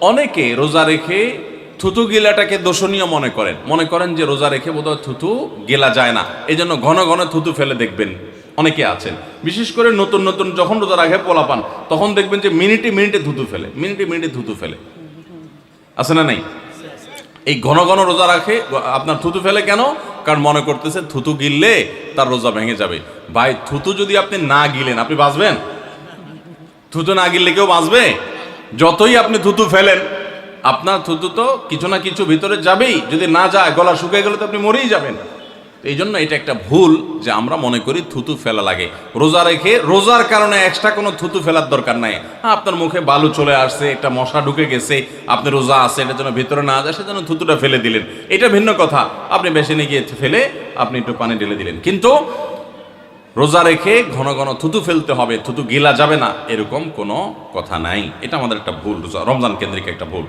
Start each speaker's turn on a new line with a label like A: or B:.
A: অনেকে রোজা রেখে থুতু গিলাটাকে দোষণীয় মনে করেন যে রোজা রেখে বোধহয় থুতু গেলা যায় না, এই জন্য ঘন ঘন থুতু ফেলে দেখবেন অনেকে আছেন। বিশেষ করে নতুন নতুন যখন রোজা রাখে পোলাপান, তখন দেখবেন যে মিনিটে মিনিটে থুতু ফেলে, আছে না নাই? এই ঘন ঘন রোজা রাখে আপনার থুতু ফেলে কেন? কারণ মনে করতেছে থুতু গিললে তার রোজা ভেঙে যাবে। ভাই, থুতু যদি আপনি না গিলেন আপনি বাঁচবেন? থুতু না গিললে কেউ বাঁচবে? যতই আপনি থুতু ফেলেন, আপনার থুতু তো কিছু না কিছু ভিতরে যাবেই। যদি না যায়, গলা শুকিয়ে গেলে তো আপনি মরেই যাবেন। এই জন্য এটা একটা ভুল যে আমরা মনে করি থুতু ফেলা লাগে। রোজা রেখে রোজার কারণে এক্সট্রা কোনো থুতু ফেলার দরকার নাই। আপনার মুখে বালু চলে আসছে, একটা মশা ঢুকে গেছে, আপনি রোজা আছে, এটার জন্য ভিতরে না যায়, সেজন্য থুতুটা ফেলে দিলেন, এটা ভিন্ন কথা। আপনি বেসিনে গিয়ে ফেলে আপনি একটু পানি ঢেলে দিলেন। কিন্তু রোজা রেখে ঘন ঘন থুতু ফেলতে হবে, থুতু গিলা যাবে না, এরকম কোনো কথা নাই। এটা আমাদের একটা ভুল, রমজান কেন্দ্রিক একটা ভুল।